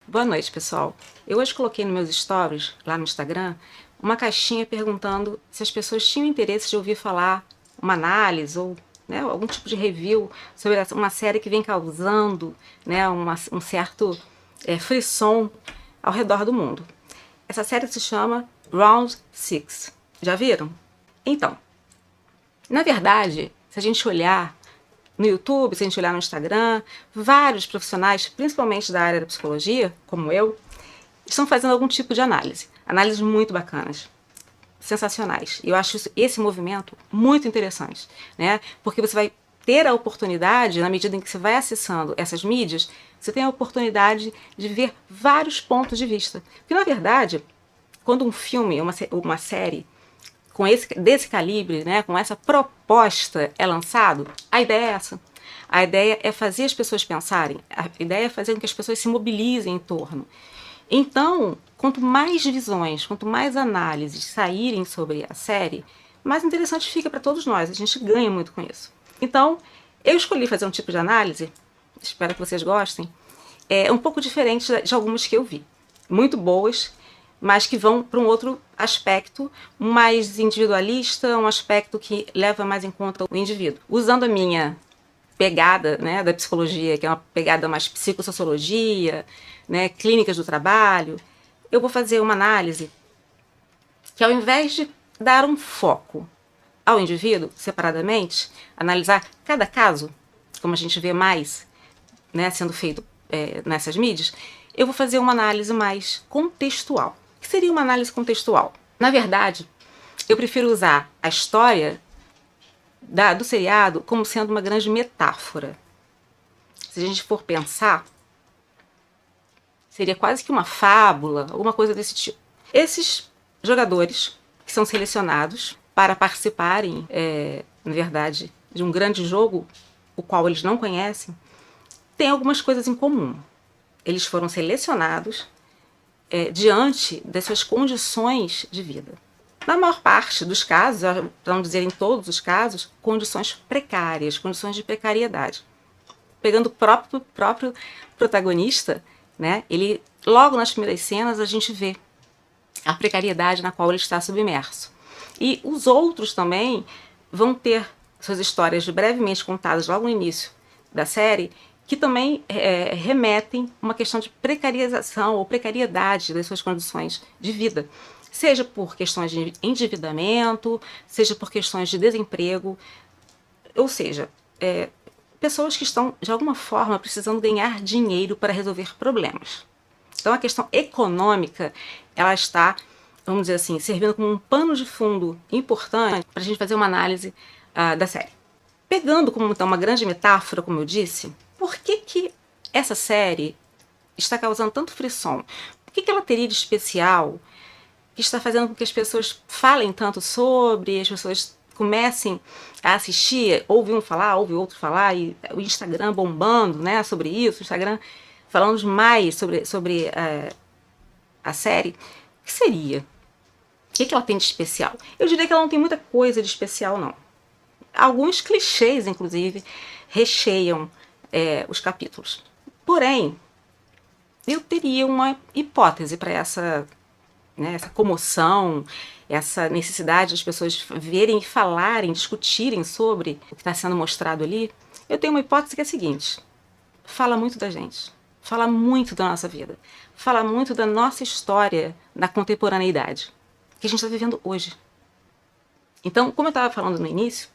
Boa noite, pessoal. Eu hoje coloquei nos meus stories, lá no Instagram, uma caixinha perguntando se as pessoas tinham interesse de ouvir falar uma análise ou, né, algum tipo de review sobre uma série que vem causando, né, um certo frisson ao redor do mundo. Essa série se chama Round Six. Já viram? Então, na verdade, se a gente olhar no YouTube, se a gente olhar no Instagram, vários profissionais, principalmente da área da psicologia, como eu, estão fazendo algum tipo de análise. Análises muito bacanas, sensacionais. E eu acho esse movimento muito interessante, né? Porque você vai ter a oportunidade, na medida em que você vai acessando essas mídias, você tem a oportunidade de ver vários pontos de vista. Porque, na verdade, quando um filme, uma série desse calibre, né, com essa proposta é lançado, a ideia é essa. A ideia é fazer as pessoas pensarem, a ideia é fazer com que as pessoas se mobilizem em torno. Então, quanto mais visões, quanto mais análises saírem sobre a série, mais interessante fica para todos nós. A gente ganha muito com isso. Então, eu escolhi fazer um tipo de análise, espero que vocês gostem, um pouco diferente de algumas que eu vi. Muito boas, mas que vão para um outro aspecto mais individualista, um aspecto que leva mais em conta o indivíduo. Usando a minha pegada, né, da psicologia, que é uma pegada mais psicossociologia, né, clínicas do trabalho, eu vou fazer uma análise que, ao invés de dar um foco ao indivíduo separadamente, analisar cada caso, como a gente vê mais, né, sendo feito nessas mídias, eu vou fazer uma análise mais contextual. O que seria uma análise contextual? Na verdade, eu prefiro usar a história do seriado como sendo uma grande metáfora. Se a gente for pensar, seria quase que uma fábula, alguma coisa desse tipo. Esses jogadores que são selecionados para participarem, na verdade, de um grande jogo, o qual eles não conhecem, têm algumas coisas em comum. Eles foram selecionados diante das suas condições de vida. Na maior parte dos casos, para não dizer em todos os casos, condições precárias, condições de precariedade. Pegando o próprio protagonista, né, ele, logo nas primeiras cenas, a gente vê a precariedade na qual ele está submerso. E os outros também vão ter suas histórias brevemente contadas logo no início da série, que também remetem a uma questão de precarização ou precariedade das suas condições de vida. Seja por questões de endividamento, seja por questões de desemprego, ou seja, pessoas que estão, de alguma forma, precisando ganhar dinheiro para resolver problemas. Então, a questão econômica, ela está, vamos dizer assim, servindo como um pano de fundo importante para a gente fazer uma análise da série. Pegando como então uma grande metáfora, como eu disse, por que essa série está causando tanto frisson? O que ela teria de especial que está fazendo com que as pessoas falem tanto sobre, as pessoas comecem a assistir, ouve um falar, ouve outro falar, e o Instagram bombando, né, sobre isso, o Instagram falando mais sobre a série? O que seria? O que ela tem de especial? Eu diria que ela não tem muita coisa de especial, não. Alguns clichês, inclusive, recheiam os capítulos. Porém, eu teria uma hipótese para essa comoção, essa necessidade das pessoas verem, falarem, discutirem sobre o que está sendo mostrado ali. Eu tenho uma hipótese que é a seguinte: fala muito da gente, fala muito da nossa vida, fala muito da nossa história na contemporaneidade, que a gente está vivendo hoje. Então, como eu estava falando no início,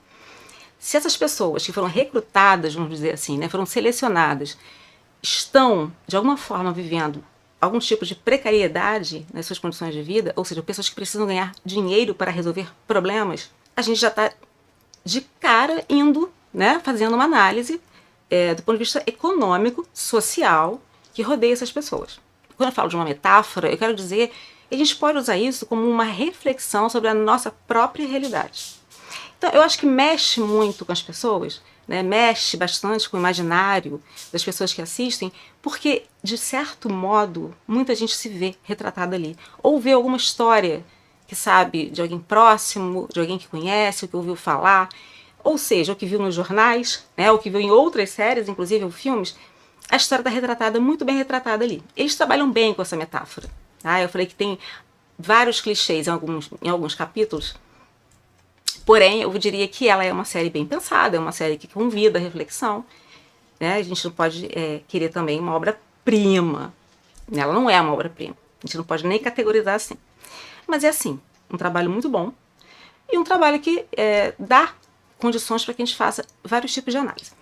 se essas pessoas que foram recrutadas, vamos dizer assim, né, foram selecionadas, estão, de alguma forma, vivendo algum tipo de precariedade nas suas condições de vida, ou seja, pessoas que precisam ganhar dinheiro para resolver problemas, a gente já está de cara indo, né, fazendo uma análise do ponto de vista econômico, social, que rodeia essas pessoas. Quando eu falo de uma metáfora, eu quero dizer que a gente pode usar isso como uma reflexão sobre a nossa própria realidade. Então, eu acho que mexe muito com as pessoas, né? Mexe bastante com o imaginário das pessoas que assistem, porque, de certo modo, muita gente se vê retratada ali. Ou vê alguma história que sabe de alguém próximo, de alguém que conhece, o que ouviu falar, ou seja, o que viu nos jornais, né? O que viu em outras séries, inclusive ou filmes, a história está retratada, muito bem retratada ali. Eles trabalham bem com essa metáfora. Tá? Eu falei que tem vários clichês em alguns capítulos, porém eu diria que ela é uma série bem pensada, é uma série que convida a reflexão. Né? A gente não pode querer também uma obra-prima. Ela não é uma obra-prima. A gente não pode nem categorizar assim. Mas é assim, um trabalho muito bom e um trabalho que dá condições para que a gente faça vários tipos de análise.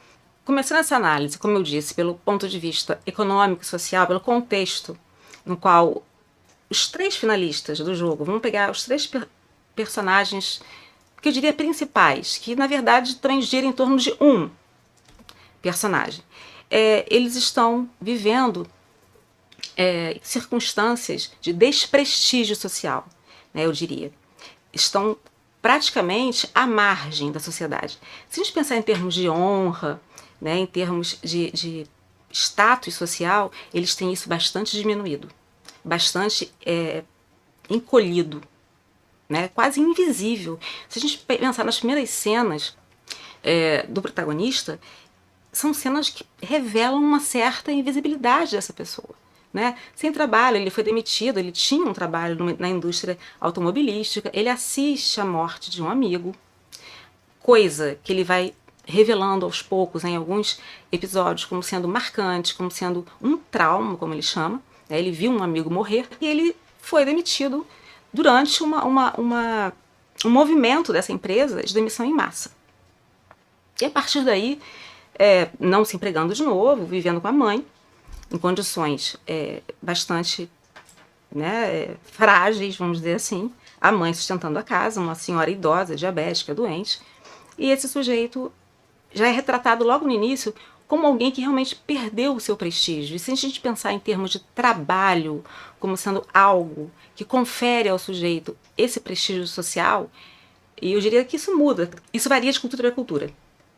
Começando essa análise, como eu disse, pelo ponto de vista econômico e social, pelo contexto no qual os 3 finalistas do jogo, vamos pegar os 3 personagens, que eu diria principais, que na verdade também giram em torno de um personagem. Eles estão vivendo circunstâncias de desprestígio social, né, eu diria. Estão praticamente à margem da sociedade. Se a gente pensar em termos de honra, né, em termos de status social, eles têm isso bastante diminuído, bastante encolhido, né, quase invisível. Se a gente pensar nas primeiras cenas do protagonista, são cenas que revelam uma certa invisibilidade dessa pessoa. Né? Sem trabalho, ele foi demitido, ele tinha um trabalho na indústria automobilística, ele assiste a morte de um amigo, coisa que ele vai revelando aos poucos em alguns episódios como sendo marcante, como sendo um trauma, como ele chama. Ele viu um amigo morrer e ele foi demitido durante um movimento dessa empresa de demissão em massa. E a partir daí, não se empregando de novo, vivendo com a mãe, em condições bastante frágeis, vamos dizer assim, a mãe sustentando a casa, uma senhora idosa, diabética, doente, e esse sujeito já é retratado logo no início como alguém que realmente perdeu o seu prestígio. E se a gente pensar em termos de trabalho como sendo algo que confere ao sujeito esse prestígio social, e eu diria que isso muda, isso varia de cultura para cultura.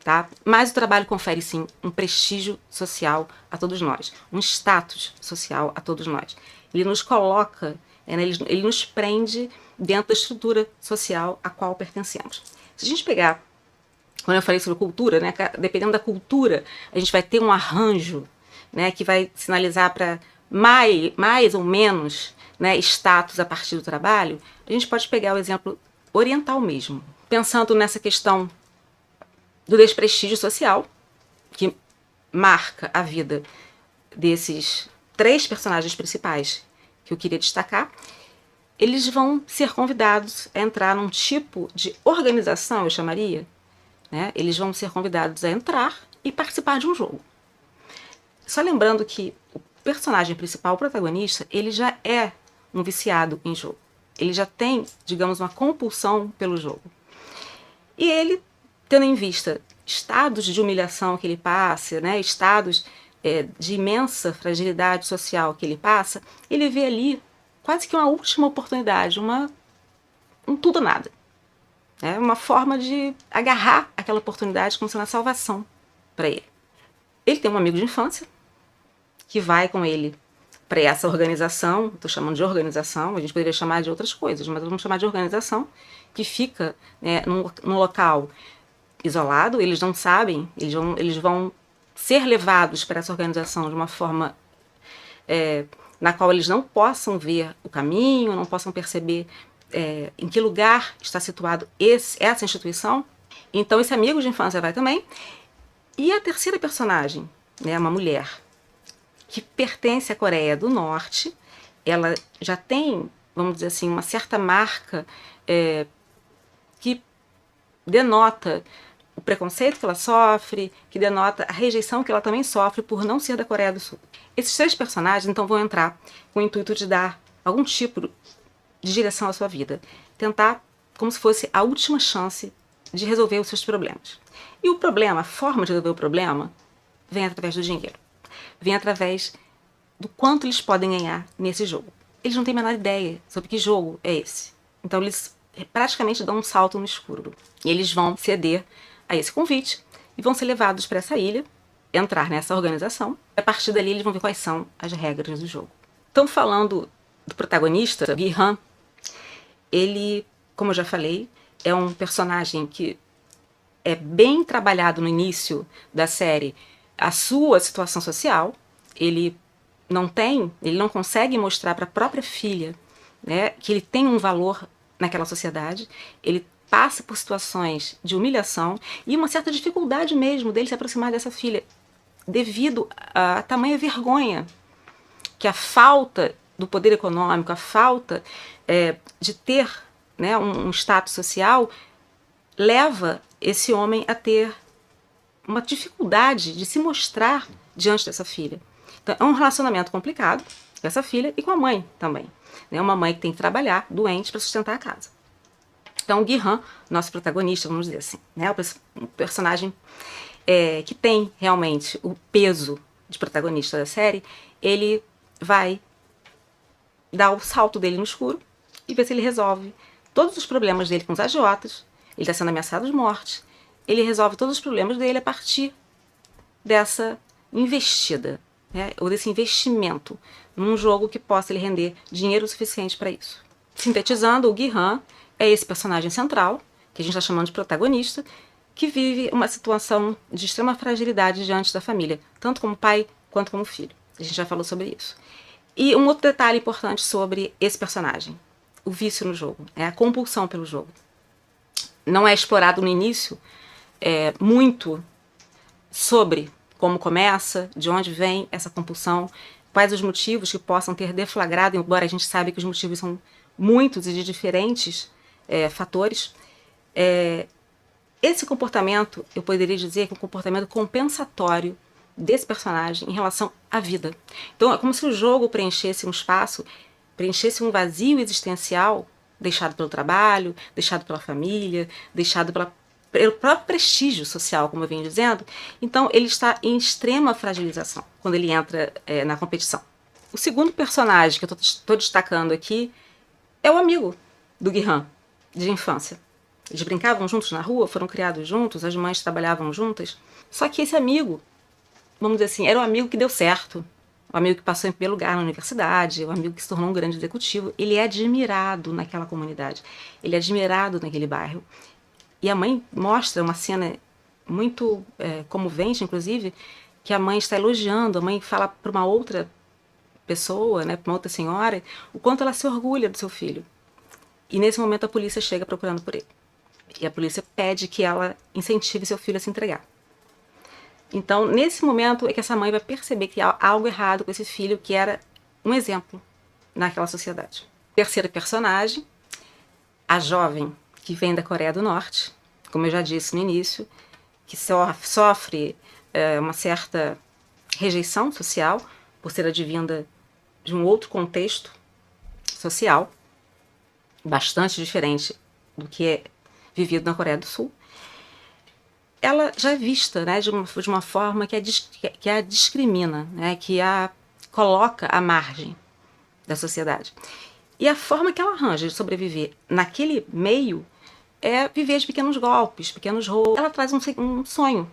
Tá? Mas o trabalho confere sim um prestígio social a todos nós, um status social a todos nós. Ele nos coloca, ele nos prende dentro da estrutura social a qual pertencemos. Se a gente pegar, quando eu falei sobre cultura, né, dependendo da cultura, a gente vai ter um arranjo, né, que vai sinalizar para mais ou menos, né, status a partir do trabalho. A gente pode pegar o exemplo oriental mesmo, pensando nessa questão do desprestígio social, que marca a vida desses 3 personagens principais que eu queria destacar. Eles vão ser convidados a entrar num tipo de organização, eu chamaria, né? Eles vão ser convidados a entrar e participar de um jogo. Só lembrando que o personagem principal, o protagonista, ele já é um viciado em jogo. Ele já tem, digamos, uma compulsão pelo jogo. E ele, tendo em vista estados de humilhação que ele passa, né, estados de imensa fragilidade social que ele passa, ele vê ali quase que uma última oportunidade, um tudo ou nada. É uma forma de agarrar aquela oportunidade como sendo a salvação para ele. Ele tem um amigo de infância que vai com ele para essa organização, estou chamando de organização, a gente poderia chamar de outras coisas, mas vamos chamar de organização, que fica num local isolado, eles não sabem, eles vão ser levados para essa organização de uma forma na qual eles não possam ver o caminho, não possam perceber em que lugar está situado essa instituição. Então esse amigo de infância vai também. E a terceira personagem, né, uma mulher que pertence à Coreia do Norte, ela já tem, vamos dizer assim, uma certa marca que denota o preconceito que ela sofre, que denota a rejeição que ela também sofre por não ser da Coreia do Sul. Esses 3 personagens, então, vão entrar com o intuito de dar algum tipo de direção à sua vida. Tentar, como se fosse a última chance de resolver os seus problemas. E o problema, a forma de resolver o problema, vem através do dinheiro. Vem através do quanto eles podem ganhar nesse jogo. Eles não têm a menor ideia sobre que jogo é esse. Então eles praticamente dão um salto no escuro. E eles vão ceder a esse convite e vão ser levados para essa ilha, entrar nessa organização. A partir dali eles vão ver quais são as regras do jogo. Então, falando do protagonista, Gi-han, ele, como eu já falei, é um personagem que é bem trabalhado no início da série a sua situação social, ele não consegue mostrar para a própria filha, né, que ele tem um valor naquela sociedade, ele passa por situações de humilhação e uma certa dificuldade mesmo dele se aproximar dessa filha, devido à tamanha vergonha que a falta do poder econômico, a falta de ter, né, um status social, leva esse homem a ter uma dificuldade de se mostrar diante dessa filha. Então, é um relacionamento complicado com essa filha e com a mãe também. É uma mãe que tem que trabalhar, doente, para sustentar a casa. Então, o Guihan, nosso protagonista, vamos dizer assim, né, um personagem que tem realmente o peso de protagonista da série, ele vai dar o salto dele no escuro e ver se ele resolve todos os problemas dele com os agiotas. Ele está sendo ameaçado de morte. Ele resolve todos os problemas dele a partir dessa investida, né, ou desse investimento num jogo que possa lhe render dinheiro suficiente para isso. Sintetizando, o Guihan é esse personagem central, que a gente está chamando de protagonista, que vive uma situação de extrema fragilidade diante da família, tanto como pai quanto como filho. A gente já falou sobre isso. E um outro detalhe importante sobre esse personagem, o vício no jogo, a compulsão pelo jogo. Não é explorado no início muito sobre como começa, de onde vem essa compulsão, quais os motivos que possam ter deflagrado, embora a gente saiba que os motivos são muitos e de diferentes fatores. Esse comportamento, eu poderia dizer que é um comportamento compensatório desse personagem em relação à vida. Então é como se o jogo preenchesse um espaço, preenchesse um vazio existencial deixado pelo trabalho, deixado pela família, deixado pelo próprio prestígio social, como eu venho dizendo. Então ele está em extrema fragilização quando ele entra na competição. O segundo personagem que eu estou destacando aqui é o amigo do Guihan, de infância. Eles brincavam juntos na rua, foram criados juntos, as mães trabalhavam juntas. Só que esse amigo, vamos dizer assim, era o amigo que deu certo, o amigo que passou em primeiro lugar na universidade, o amigo que se tornou um grande executivo. Ele é admirado naquela comunidade, ele é admirado naquele bairro. E a mãe mostra uma cena muito comovente, inclusive, que a mãe está elogiando, a mãe fala para uma outra pessoa, né, para uma outra senhora, o quanto ela se orgulha do seu filho. E nesse momento a polícia chega procurando por ele. E a polícia pede que ela incentive seu filho a se entregar. Então, nesse momento é que essa mãe vai perceber que há algo errado com esse filho, que era um exemplo naquela sociedade. Terceira personagem, a jovem que vem da Coreia do Norte, como eu já disse no início, que sofre uma certa rejeição social por ser advinda de um outro contexto social, bastante diferente do que é vivido na Coreia do Sul. Ela já é vista, né, de uma forma que a discrimina, né, que a coloca à margem da sociedade. E a forma que ela arranja de sobreviver naquele meio é viver de pequenos golpes, pequenos roubos. Ela traz um sonho,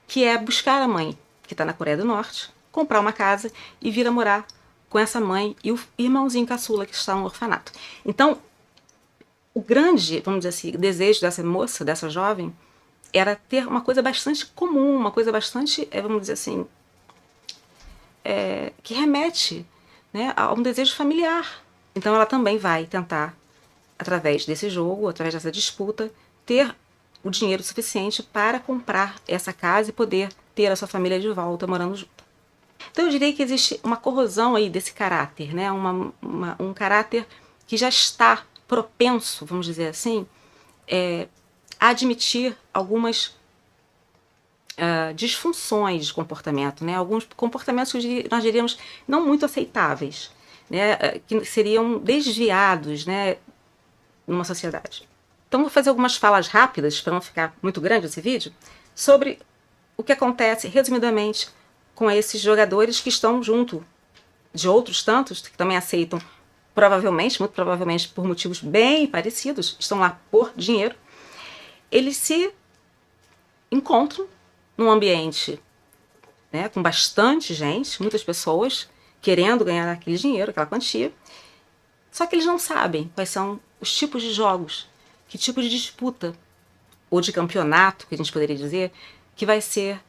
que é buscar a mãe, que está na Coreia do Norte, comprar uma casa e vir a morar com essa mãe e o irmãozinho caçula que está no orfanato. Então, o grande, vamos dizer assim, desejo dessa moça, dessa jovem, era ter uma coisa bastante comum, uma coisa bastante, vamos dizer assim, que remete, né, a um desejo familiar. Então ela também vai tentar, através desse jogo, através dessa disputa, ter o dinheiro suficiente para comprar essa casa e poder ter a sua família de volta morando junto. Então eu diria que existe uma corrosão aí desse caráter, né, um caráter que já está propenso, vamos dizer assim, a admitir algumas disfunções de comportamento, né? Alguns comportamentos que nós diríamos não muito aceitáveis, né? Que seriam desviados, né, numa sociedade. Então vou fazer algumas falas rápidas, para não ficar muito grande esse vídeo, sobre o que acontece, resumidamente, com esses jogadores que estão junto de outros tantos, que também aceitam, provavelmente, muito provavelmente por motivos bem parecidos, estão lá por dinheiro. Eles se encontram num ambiente, né, com bastante gente, muitas pessoas querendo ganhar aquele dinheiro, aquela quantia, só que eles não sabem quais são os tipos de jogos, que tipo de disputa, ou de campeonato, que a gente poderia dizer, que vai ser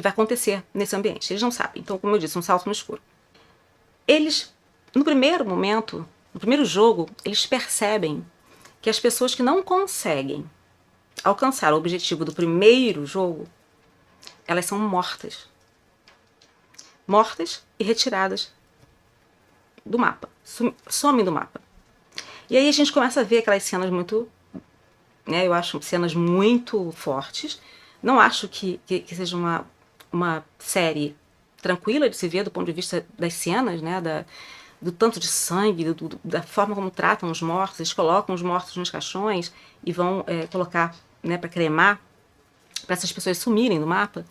que vai acontecer nesse ambiente. Eles não sabem. Então, como eu disse, um salto no escuro. Eles, no primeiro momento, no primeiro jogo, eles percebem que as pessoas que não conseguem alcançar o objetivo do primeiro jogo, elas são mortas. Mortas e retiradas do mapa. Somem do mapa. E aí a gente começa a ver aquelas cenas muito, né, eu acho cenas muito fortes. Não acho que seja uma série tranquila de se ver do ponto de vista das cenas, né, do tanto de sangue, da forma como tratam os mortos. Eles colocam os mortos nos caixões e vão colocar, né, para cremar, para essas pessoas sumirem do mapa.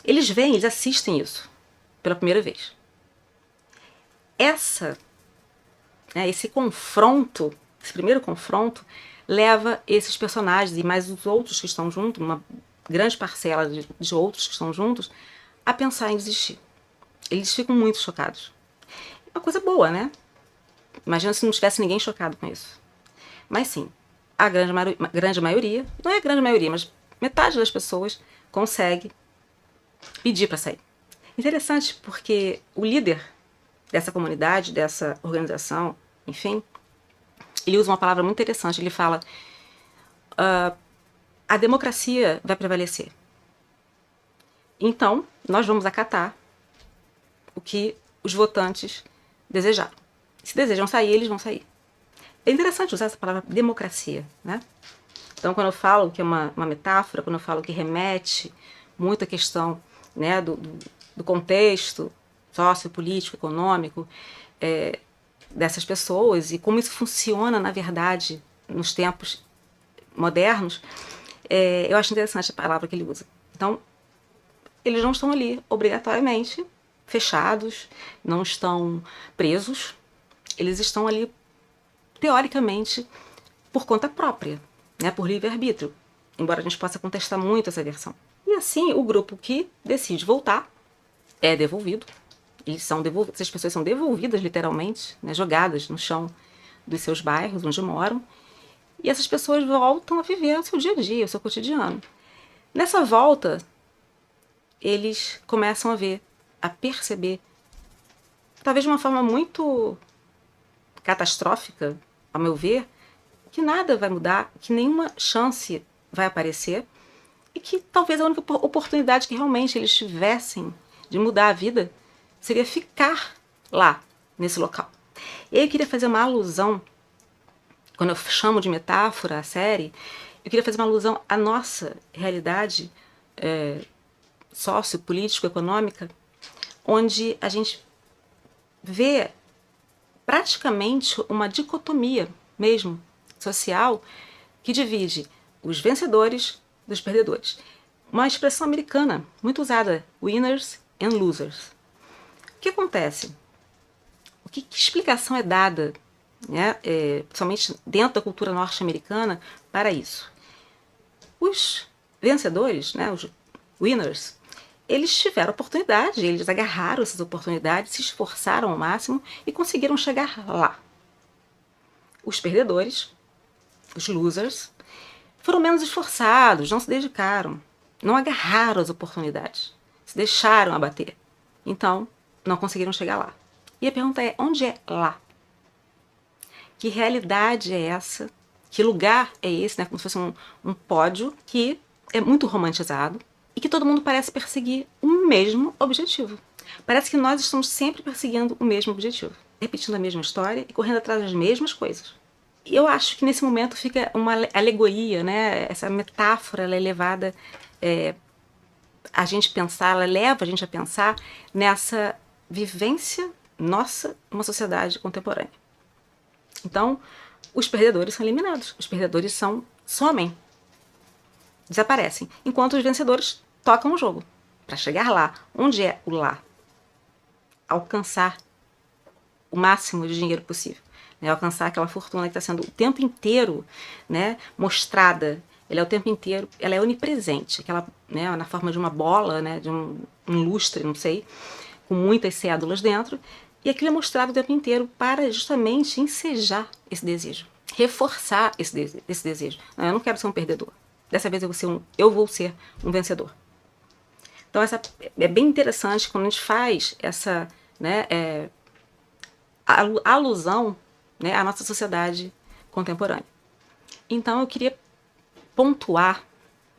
Eles veem, eles assistem isso pela primeira vez. Esse confronto, esse primeiro confronto, leva esses personagens e mais os outros que estão juntos, uma grande parcela de outros que estão juntos, a pensar em desistir. Eles ficam muito chocados. É uma coisa boa, né? Imagina se não tivesse ninguém chocado com isso. Mas sim, a grande maioria, não é a grande maioria, mas metade das pessoas consegue pedir para sair. Interessante porque o líder dessa comunidade, dessa organização, enfim, ele usa uma palavra muito interessante. Ele fala: a democracia vai prevalecer. Então, nós vamos acatar o que os votantes desejaram. Se desejam sair, eles vão sair. É interessante usar essa palavra democracia, né? Então, quando eu falo que é uma metáfora, quando eu falo que remete muito à questão, né, do contexto sociopolítico, econômico, dessas pessoas e como isso funciona, na verdade, nos tempos modernos, eu acho interessante a palavra que ele usa. Então, eles não estão ali obrigatoriamente fechados, não estão presos, eles estão ali, teoricamente, por conta própria, né, por livre-arbítrio, embora a gente possa contestar muito essa versão. E assim, o grupo que decide voltar é devolvido. Essas pessoas são devolvidas literalmente, né, jogadas no chão dos seus bairros onde moram, e essas pessoas voltam a viver o seu dia a dia, o seu cotidiano. Nessa volta, eles começam a perceber, talvez de uma forma muito catastrófica, ao meu ver, que nada vai mudar, que nenhuma chance vai aparecer, e que talvez a única oportunidade que realmente eles tivessem de mudar a vida seria ficar lá, nesse local. E aí eu queria fazer uma alusão, quando eu chamo de metáfora a série, eu queria fazer uma alusão à nossa realidade sociopolítico-econômica, onde a gente vê praticamente uma dicotomia mesmo social que divide os vencedores dos perdedores. Uma expressão americana muito usada, winners and losers. O que acontece? Que explicação é dada, né, principalmente dentro da cultura norte-americana, para isso? Os vencedores, né, os winners, eles tiveram oportunidade, eles agarraram essas oportunidades, se esforçaram ao máximo e conseguiram chegar lá. Os perdedores, os losers, foram menos esforçados, não se dedicaram, não agarraram as oportunidades, se deixaram abater. Então, não conseguiram chegar lá. E a pergunta é, onde é lá? Que realidade é essa? Que lugar é esse, né? Como se fosse um pódio que é muito romantizado e que todo mundo parece perseguir o mesmo objetivo. Parece que nós estamos sempre perseguindo o mesmo objetivo, repetindo a mesma história e correndo atrás das mesmas coisas. E eu acho que nesse momento fica uma alegoria, né? Essa metáfora ela é levada a gente pensar, ela leva a gente a pensar nessa vivência nossa numa sociedade contemporânea. Então, os perdedores são eliminados, os perdedores somem, desaparecem, enquanto os vencedores tocam o jogo para chegar lá. Onde é o lá? Alcançar o máximo de dinheiro possível, né? Alcançar aquela fortuna que está sendo o tempo inteiro, né, mostrada. Ela é o tempo inteiro, ela é onipresente, aquela, né, na forma de uma bola, né, de um lustre, não sei, com muitas cédulas dentro, e aquilo é mostrado o tempo inteiro para justamente ensejar esse desejo, reforçar esse desejo. Não, eu não quero ser um perdedor. Dessa vez eu vou ser um vencedor. Então é bem interessante quando a gente faz essa, né, alusão, né, à nossa sociedade contemporânea. Então eu queria pontuar,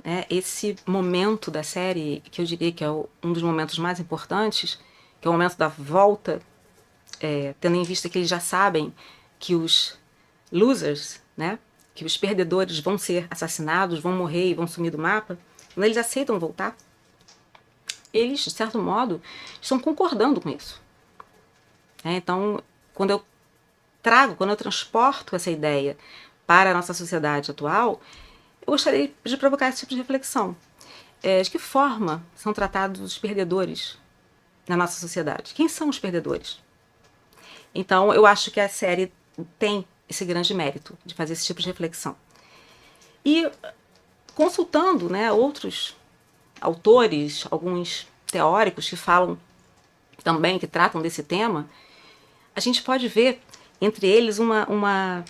né, esse momento da série, que eu diria que é um dos momentos mais importantes, que é o momento da volta, tendo em vista que eles já sabem que os losers, né, que os perdedores vão ser assassinados, vão morrer e vão sumir do mapa. Quando eles aceitam voltar, eles, de certo modo, estão concordando com isso. Então, quando eu transporto essa ideia para a nossa sociedade atual, eu gostaria de provocar esse tipo de reflexão. De que forma são tratados os perdedores na nossa sociedade? Quem são os perdedores? Então, eu acho que a série tem esse grande mérito de fazer esse tipo de reflexão. E consultando, né, outros autores, alguns teóricos que falam também, que tratam desse tema, a gente pode ver entre eles uma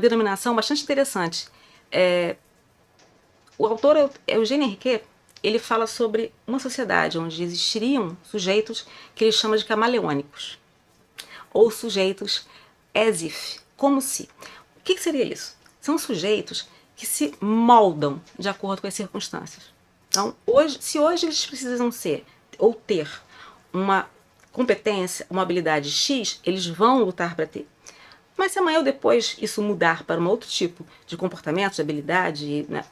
denominação bastante interessante. O autor Eugène Henriquet, ele fala sobre uma sociedade onde existiriam sujeitos que ele chama de camaleônicos, ou sujeitos as if, como se. O que seria isso? São sujeitos que se moldam de acordo com as circunstâncias. Então, se hoje eles precisam ser ou ter uma competência, uma habilidade X, eles vão lutar para ter. Mas se amanhã ou depois isso mudar para um outro tipo de comportamento, de habilidade, né,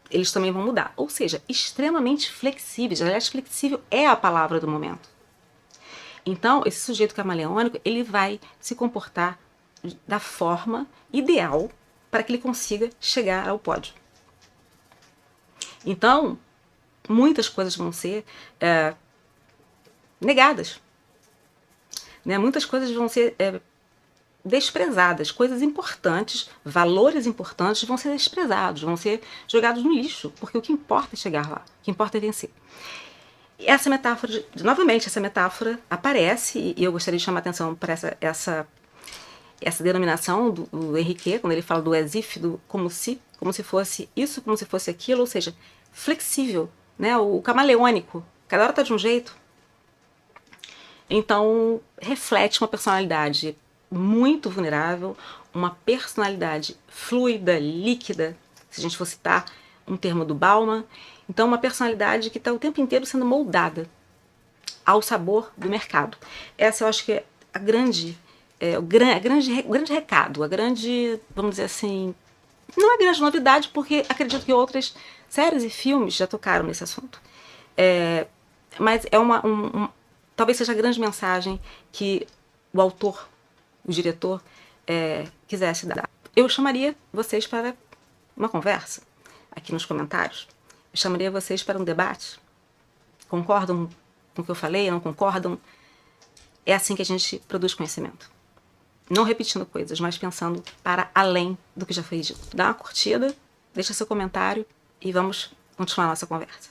eles também vão mudar. Ou seja, extremamente flexíveis. Aliás, flexível é a palavra do momento. Então, esse sujeito camaleônico, ele vai se comportar da forma ideal para que ele consiga chegar ao pódio. Então, muitas coisas vão ser negadas. Né? Muitas coisas vão ser desprezadas. Coisas importantes, valores importantes vão ser desprezados, vão ser jogados no lixo, porque o que importa é chegar lá, o que importa é vencer. E essa metáfora, novamente, essa metáfora aparece, e eu gostaria de chamar a atenção para essa denominação do Henriquet, quando ele fala do as if, do como se fosse isso, como se fosse aquilo, ou seja, flexível, né? O camaleônico, cada hora está de um jeito. Então, reflete uma personalidade muito vulnerável, uma personalidade fluida, líquida, se a gente for citar um termo do Bauman. Então, uma personalidade que está o tempo inteiro sendo moldada ao sabor do mercado. Essa eu acho que é o grande recado, vamos dizer assim, não é grande novidade, porque acredito que outras séries e filmes já tocaram nesse assunto. Mas é talvez seja a grande mensagem que o autor, o diretor, quisesse dar. Eu chamaria vocês para uma conversa aqui nos comentários. Eu chamaria vocês para um debate. Concordam com o que eu falei? Não concordam? É assim que a gente produz conhecimento. Não repetindo coisas, mas pensando para além do que já foi dito. Dá uma curtida, deixa seu comentário e vamos continuar a nossa conversa.